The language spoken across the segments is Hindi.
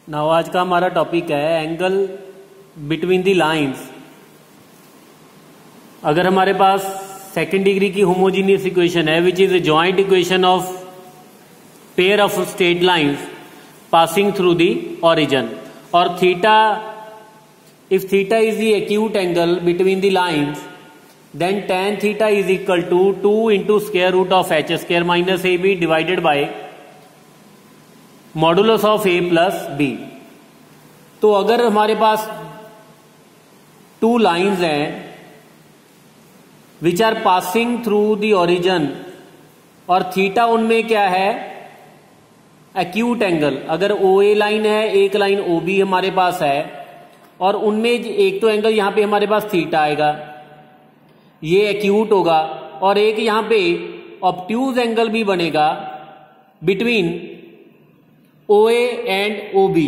नाउ आज का हमारा टॉपिक है एंगल बिटवीन द लाइंस। अगर हमारे पास सेकेंड डिग्री की होमोजीनियस इक्वेशन है which is a joint equation of pair of straight lines passing through the origin और theta, if theta is the acute angle between the lines, then tan theta is equal to 2 into square root of h square minus ab divided by modulus of a plus b। तो अगर हमारे पास टू लाइंस हैं which are passing through the origin और थीटा उनमें क्या है, एक्यूट एंगल। अगर ओ ए लाइन है, एक लाइन ओ बी हमारे पास है और उनमें एक तो एंगल यहां पे हमारे पास थीटा आएगा, ये एक्यूट होगा, और एक यहां पे ऑब्ट्यूज एंगल भी बनेगा between O A and O B.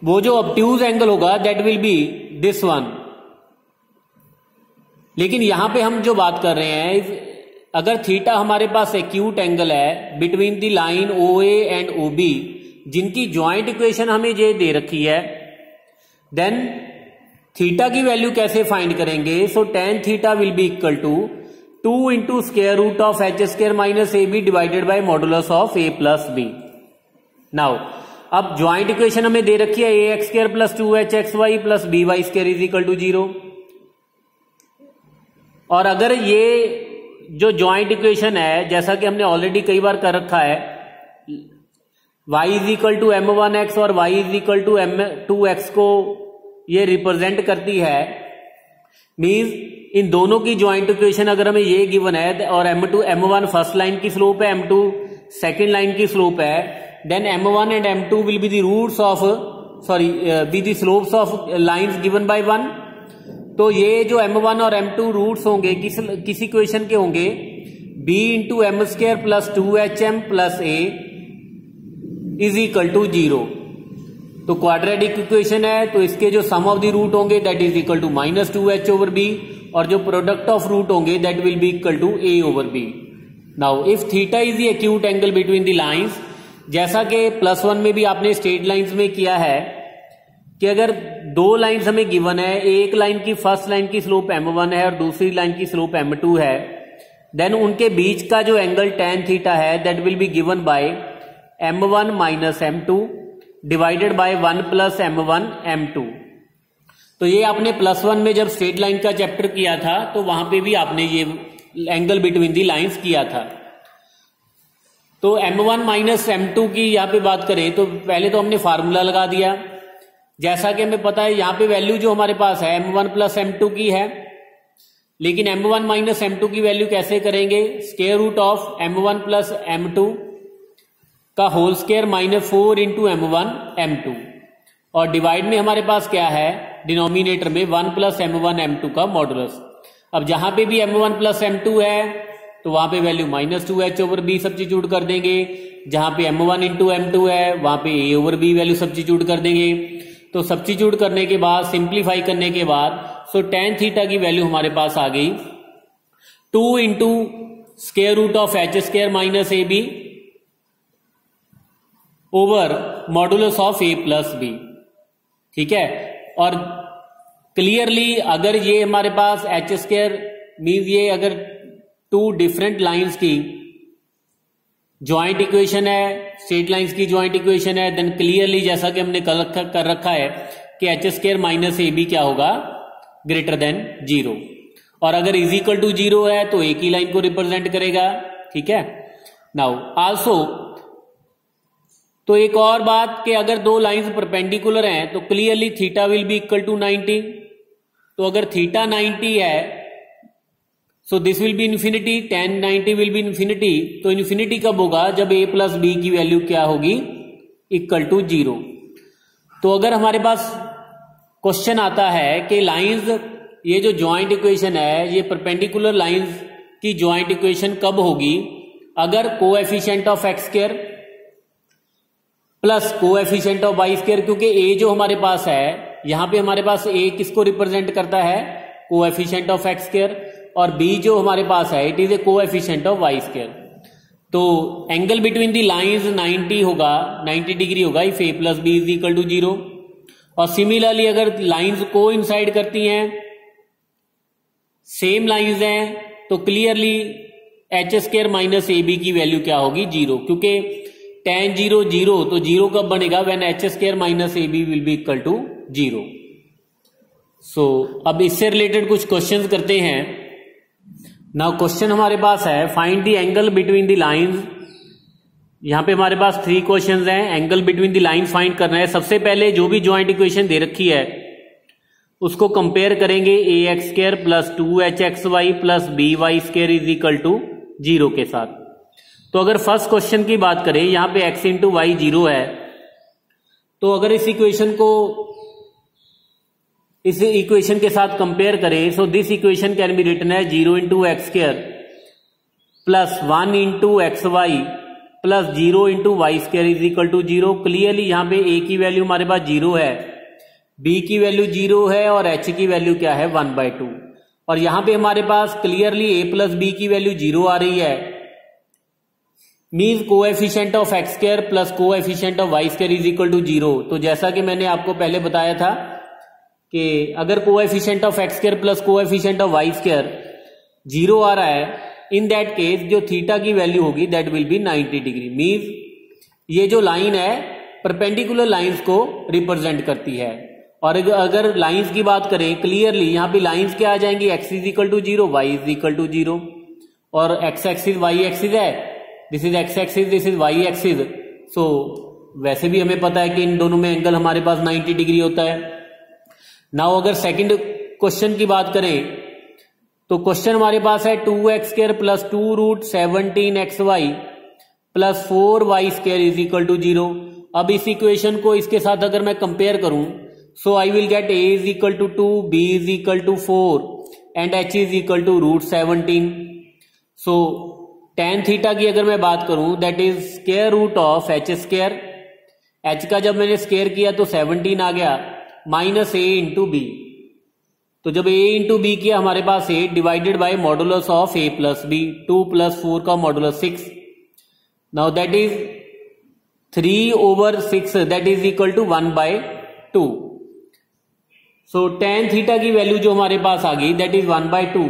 वो जो ऑब्ट्यूज एंगल होगा that will be this one. लेकिन यहां पे हम जो बात कर रहे हैं, अगर थीटा हमारे पास एक्यूट एंगल है between the line O A and O B जिनकी ज्वाइंट इक्वेशन हमें ये दे रखी है, देन थीटा की वैल्यू कैसे फाइंड करेंगे। So tan theta will be equal to 2 into square root of H square minus A b divided by modulus of A plus b. Now अब ज्वाइंट इक्वेशन हमें दे रखी है a x square plus 2 h Y plus B Y square is equal to 0। और अगर ये जो ज्वाइंट इक्वेशन है, जैसा कि हमने ऑलरेडी कई बार कर रखा है, y is equal to m1x और y is equal to m2x को ये रिप्रेजेंट करती है, मींस इन दोनों की ज्वाइंट इक्वेशन अगर हमें ये गिवन है और m1 फर्स्ट लाइन की स्लोप है, m2 सेकेंड लाइन की स्लोप है, then m1 and m2 will be the roots of be the slopes of lines given by 1। तो ये जो m1 और m2 रूट्स होंगे किस इक्वेशन के होंगे, b into M square plus 2hm plus a is equal to 0। तो क्वाड्रेटिक इक्वेशन है, तो इसके जो सम ऑफ द रूट होंगे that is equal to minus 2h over b और जो प्रोडक्ट ऑफ रूट होंगे that will be equal to a over b। Now if theta is the acute angle between the lines, जैसा कि +1 में भी आपने स्ट्रेट लाइंस में किया है कि अगर दो लाइंस हमें गिवन है, एक लाइन की फर्स्ट लाइन की स्लोप m1 है और दूसरी लाइन की स्लोप m2 है, देन उनके बीच का जो एंगल tan थीटा है that will be given by m1 minus m2 divided by 1 plus m1 m2। तो ये आपने +1 में जब स्ट्रेट लाइन का चैप्टर किया था तो वहां पे भी आपने ये एंगल बिटवीन दी लाइंस किया था। तो m1 माइनस m2 की यहां पे बात करें तो पहले तो हमने फार्मूला लगा दिया, जैसा कि हमें पता है यहां पे वैल्यू जो हमारे पास है m1 प्लस m2 की है, लेकिन m1 माइनस m2 की वैल्यू कैसे करेंगे, square root of m1 plus m2 का whole square minus 4 into m1 m2 और डिवाइड में हमारे पास क्या है, डिनोमिनेटर में 1 प्लस m1 m2 का मॉडुलस। अब जहां पे भी m1 प्लस m2 है तो वहां पे value minus 2h over b substitute कर देंगे, जहां पे m1 इंटू m2 है वहां पे a over b value substitute कर देंगे। तो सब्स्टिट्यूट करने के बाद, सिंप्लीफाई करने के बाद, सो tan थीटा की वैल्यू हमारे पास आ गई 2 into square root of H square minus A B over modulus of A plus B. ठीक है, और क्लियरली अगर ये हमारे पास एच स्क्वायर मीन्स ये अगर टू डिफरेंट लाइंस की ज्वाइंट इक्वेशन है, स्ट्रेट लाइंस की ज्वाइंट इक्वेशन है, देन क्लियरली जैसा कि हमने कर रखा है कि एच स्क्वायर माइनस ए बी क्या होगा, ग्रेटर देन 0। और अगर इज इक्वल टू 0 है तो एक ही लाइन को रिप्रेजेंट करेगा। ठीक है, नाउ आल्सो तो एक और बात कि अगर दो लाइंस परपेंडिकुलर हैं तो clearly theta will be equal to 90। तो अगर थीटा 90 है so this will be infinity, tan 90 will be infinity. तो इन्फिनिटी कब होगा, जब a प्लस बी की वैल्यू क्या होगी, इक्वल टू 0। तो अगर हमारे पास क्वेश्चन आता है कि लाइंस, ये जो ज्वाइंट इक्वेशन है ये परपेंडिकुलर लाइंस की ज्वाइंट इक्वेशन कब होगी, अगर coefficient of x square plus coefficient of Y square, क्योंकि a जो हमारे पास है यहां पे हमारे पास a किसको रिप्रेजेंट करता है, कोएफिशिएंट ऑफ एक्स स्क्वायर, और b जो हमारे पास है it is a coefficient of Y square. तो एंगल बिटवीन दी लाइंस 90 होगा, 90 डिग्री होगा if a plus b is equal to 0। और सिमिलरली अगर लाइंस को इंसाइड करती हैं, सेम लाइंस हैं, तो क्लियरली एच स्क्वायर माइनस ए बी की वैल्यू क्या होगी 0, क्योंकि tan 0 0, तो 0 कब बनेगा when h square minus A b will be equal to 0। So अब इससे रिलेटेड कुछ क्वेश्चंस करते हैं। नाउ क्वेश्चन हमारे पास है find the angle between the lines. यहां पे हमारे पास 3 क्वेश्चंस हैं, angle between the lines find करना है। सबसे पहले जो भी ज्वाइंट इक्वेशन दे रखी है उसको कंपेयर करेंगे a x square plus 2hxy plus by square is equal to 0 के साथ। तो अगर फर्स्ट क्वेश्चन की बात करें, यहां पे x इंटू वाई 0 है, तो अगर इस इक्वेशन को इस इक्वेशन के साथ कंपेयर करें, so this equation can be written है 0 into x square plus 1 into x y plus 0 into y square is equal to 0। Clearly यहां पे a की वैल्यू हमारे पास 0 है, b की वैल्यू 0 है और h की वैल्यू क्या है 1/2। और यहां पे हमारे पास क्लियरली a प्लस b की वैल्यू 0 आ रही है, means coefficient of x square plus coefficient of Y square is equal to 0। तो जैसा कि मैंने आपको पहले बताया था कि अगर coefficient of x square plus coefficient of Y square 0 आ रहा है, इन दैट केस जो थीटा की वैल्यू होगी that will be 90 degree. Means ये जो लाइन है परपेंडिकुलर लाइंस को रिप्रेजेंट करती है। और अगर लाइंस की बात करें, क्लियरली यहां पे लाइंस क्या आ जाएंगी, x is equal to 0, y is equal to 0, और एक्स एक्सिस वाई एक्सिस है, this is x axis, this is y axis. So वैसे भी हमें पता है कि इन दोनों में एंगल हमारे पास 90 डिग्री होता है। नाउ अगर सेकंड क्वेश्चन की बात करें, तो क्वेश्चन हमारे पास है 2x square plus 2 root 17xy plus 4y square is equal to 0। अब इस इक्वेशन को इसके साथ अगर मैं कंपेयर करूं, so I will get a is equal to 2, b is equal to 4 and h is equal to root 17। So tan theta की अगर मैं बात करूं, that is square root of h square, h का जब मैंने स्क्वायर किया तो 17 आ गया, माइनस a इंटू बी। तो जब a इंटू बी किया हमारे पास 8 divided by modulus of a plus b, 2 plus 4 का modulus 6। Now that is 3/6 that is equal to 1/2। So tan theta की वैल्यू जो हमारे पास आ गई दैट इज 1/2।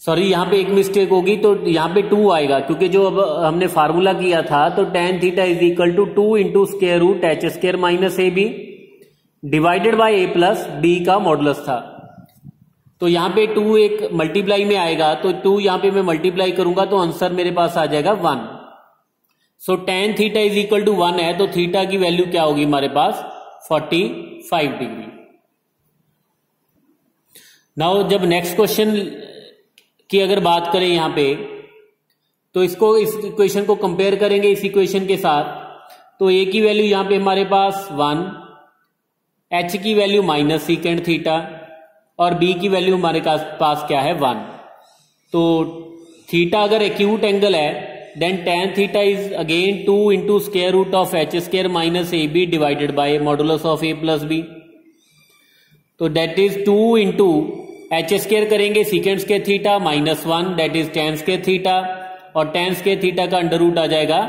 सॉरी यहां पे एक मिस्टेक होगी, तो यहां पे 2 आएगा, क्योंकि जो अब हमने फार्मूला किया था तो tan theta is equal to 2 into square root h square minus A b divided by a plus b का मॉडुलस था। तो यहां पे 2 एक मल्टीप्लाई में आएगा, तो 2 यहां पे मैं मल्टीप्लाई करूंगा तो आंसर मेरे पास आ जाएगा 1। So tan theta is equal to 1 है, तो थीटा की वैल्यू क्या होगी हमारे पास 45 डिग्री। नाउ जब नेक्स्ट क्वेश्चन की अगर बात करें यहां पे, तो इसको इस इक्वेशन को कंपेयर करेंगे इस इक्वेशन के साथ, तो a की वैल्यू यहां पे हमारे पास 1, h की वैल्यू माइनस सीकेंड थीटा और b की वैल्यू हमारे पास क्या है 1। तो थीटा अगर एक्यूट एंगल है then tan theta is again 2 into square root of h square minus A b divided by modulus of a plus b. तो that is 2 into h square करेंगे secant square theta minus 1 that is tan square theta, और tan स्क्वायर थीटा का अंडर रूट आ जाएगा,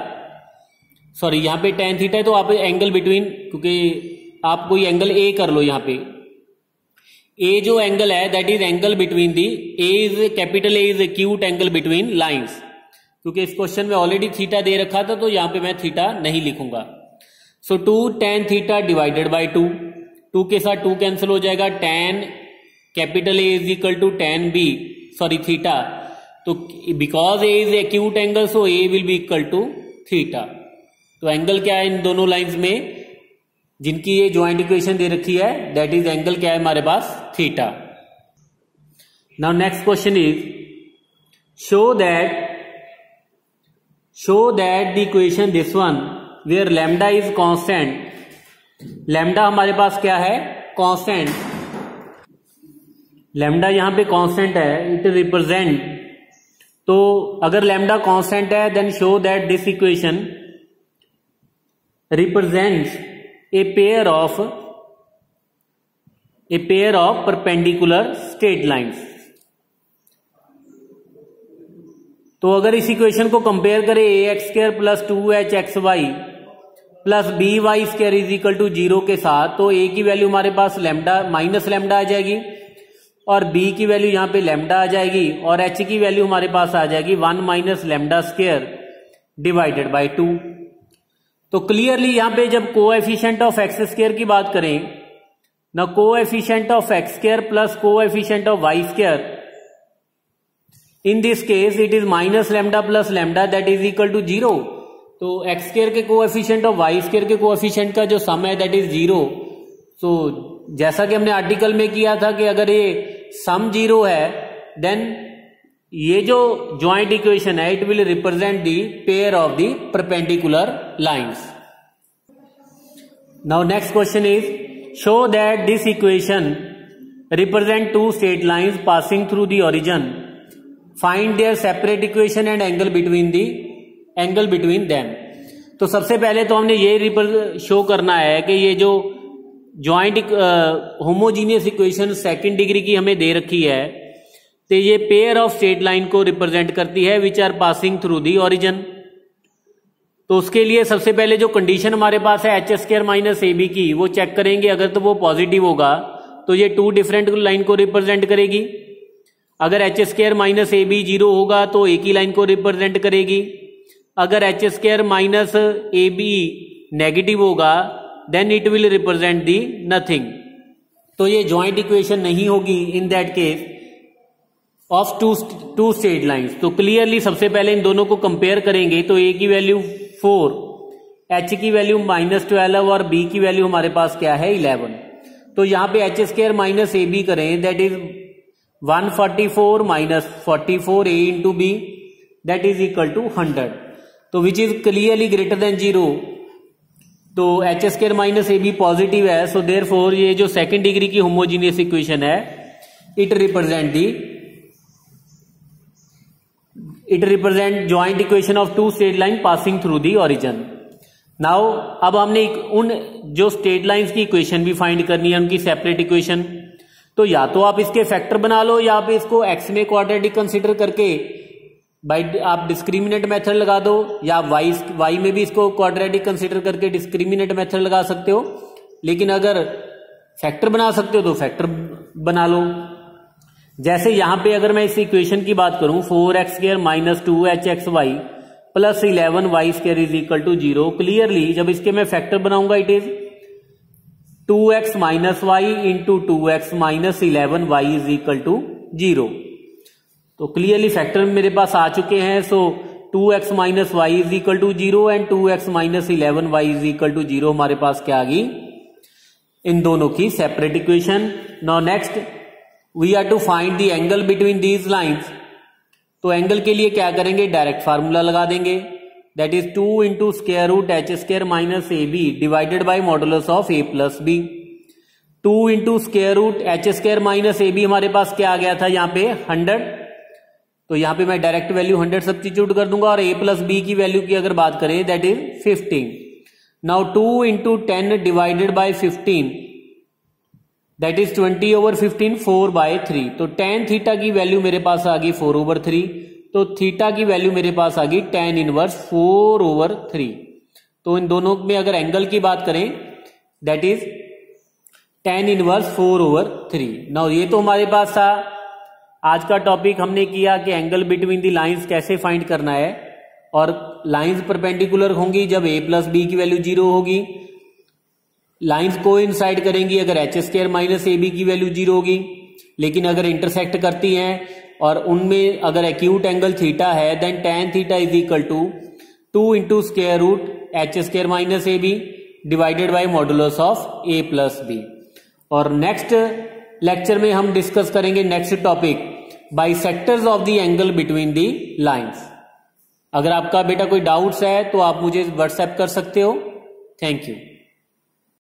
सॉरी यहां पे tan थीटा है तो आप एंगल बिटवीन, क्योंकि आप कोई एंगल ए कर लो, यहां पे ए जो एंगल है that is angle between the A is capital A is acute angle between lines. क्योंकि इस क्वेश्चन में ऑलरेडी थीटा दे रखा था तो यहां पे मैं थीटा नहीं लिखूंगा। So 2 tan theta divided by 2, 2 के साथ 2 कैंसिल हो जाएगा, tan capital A is equal to tan B, sorry theta, तो because A is acute angle so A will be equal to theta. तो एंगल क्या है इन दोनों लाइंस में जिनकी ये ज्वाइंट इक्वेशन दे रखी है, दैट इज एंगल क्या है हमारे पास theta. Now next question is show that the equation this one where lambda is constant, lambda हमारे पास क्या है कांस्टेंट, लैम्डा यहां पे कांस्टेंट है, इट रिप्रेजेंट, तो अगर लैम्डा कांस्टेंट है then show that this equation represents a pair of perpendicular straight lines. तो अगर इस इक्वेशन को कंपेयर करें a x square plus 2h x y plus B Y square is equal to 0 के साथ, तो ए की वैल्यू हमारे पास लैम्डा माइनस लैम्डा आ जाएगी और बी की वैल्यू यहां पे लैम्डा आ जाएगी और एच की वैल्यू हमारे पास आ जाएगी 1 minus lambda square divided by 2। तो क्लियरली यहां पे जब कोएफिशिएंट ऑफ एक्स स्क्वायर की बात करें ना, coefficient of x square plus coefficient of Y square, in this case it is minus lambda plus lambda that is equal to 0। तो एक्स स्क्वायर के कोएफिशिएंट और वाई स्क्वायर के कोएफिशिएंट का जो सम है दैट इज 0। तो जैसा कि हमने आर्टिकल में किया था कि अगर ये सम 0 है देन ये जो ज्वाइंट इक्वेशन है it will represent the pair of the perpendicular lines. Now next question is show that this equation represent two straight lines passing through the origin, find their separate equation and angle between them. तो सबसे पहले तो हमने ये शो करना है कि ये जो joint homogeneous equation second degree की हमें दे रखी है तो ये पेयर ऑफ स्ट्रेट लाइन को रिप्रेजेंट करती है which are passing through the origin. तो उसके लिए सबसे पहले जो कंडीशन हमारे पास है एच स्क्वायर माइनस ए बी की वो चेक करेंगे, अगर तो वो पॉजिटिव होगा तो ये टू डिफरेंट लाइन को रिप्रेजेंट करेगी, अगर एच स्क्वायर माइनस ए बी 0 होगा तो एक ही लाइन को रिप्रेजेंट करेगी, अगर एच स्क्वायर माइनस ए बी नेगेटिव होगा then it will represent the nothing. तो ये ज्वाइंट इक्वेशन नहीं होगी in that case of two straight lines. तो क्लियरली सबसे पहले इन दोनों को कंपेयर करेंगे तो ए की वैल्यू 4, एच की वैल्यू -12 और बी की वैल्यू हमारे पास क्या है 11। तो यहां पे एच स्क्वायर माइनस ए बी करें that is 144 minus 44 a into b that is equal to 100, तो which is clearly greater than 0। तो एच स्क्वायर माइनस ए बी पॉजिटिव है, सो देयरफॉर ये जो सेकंड डिग्री की होमोजीनियस इक्वेशन है it represent joint equation of two straight line passing through the origin. Now अब हमने उन जो स्ट्रेट लाइंस की इक्वेशन भी फाइंड करनी है, उनकी सेपरेट इक्वेशन। तो या तो आप इसके फैक्टर बना लो या आप इसको एक्स में क्वाड्रेटिक कंसीडर करके बाई आप डिस्क्रिमिनेंट मेथड लगा दो, या वाई में भी इसको क्वाड्रेटिक कंसीडर करके डिस्क्रिमिनेंट मेथड लगा सकते हो, लेकिन अगर फैक्टर बना सकते हो तो फैक्टर बना लो। जैसे यहां पे अगर मैं इस इक्वेशन की बात करूं 4x square minus 2h x y plus 11y square is equal to 0, clearly जब इसके मैं फैक्टर बनाऊंगा it is 2x minus y into 2x minus 11y is equal to 0। तो क्लियरली फैक्टर मेरे पास आ चुके हैं, so 2x minus y is equal to 0 and 2x minus 11y is equal to 0 हमारे पास क्या आ गई, इन दोनों की separate equation. Now next we are to find the angle between these lines. तो एंगल के लिए क्या करेंगे, डायरेक्ट फार्मूला लगा देंगे, that is 2 into square root h square minus A b divided by modulus of A plus b. 2 into square root h square minus A b हमारे पास क्या आ गया था यहाँ पे 100, तो यहां पे मैं डायरेक्ट वैल्यू 100 सब्स्टिट्यूट कर दूंगा और a प्लस बी की वैल्यू की अगर बात करें that is 15। Now 2 into 10 divided by 15 that is 20/15 4/3। तो tan थीटा की वैल्यू मेरे पास आ गई 4/3, तो थीटा की वैल्यू मेरे पास आ गई tan इनवर्स 4/3। तो इन दोनों में अगर एंगल की बात करें that is tan inverse 4/3। Now ये तो हमारे पास था। आज का टॉपिक हमने किया कि एंगल बिटवीन दी लाइंस कैसे फाइंड करना है, और लाइंस परपेंडिकुलर होंगी जब a प्लस बी की वैल्यू 0 होगी, लाइंस कोइंसाइड करेंगी अगर एच स्क्वायर माइनस ए बी की वैल्यू 0 होगी, लेकिन अगर इंटरसेक्ट करती हैं और उनमें अगर एक्यूट एंगल थीटा है then tan theta is equal to 2 into square root h square minus A b divided by modulus of A plus b. और नेक्स्ट लेक्चर में हम डिस्कस करेंगे next topic bisectors of the angle between the lines. अगर आपका बेटा कोई डाउट्स है तो आप मुझे व्हाट्सएप कर सकते हो। Thank you.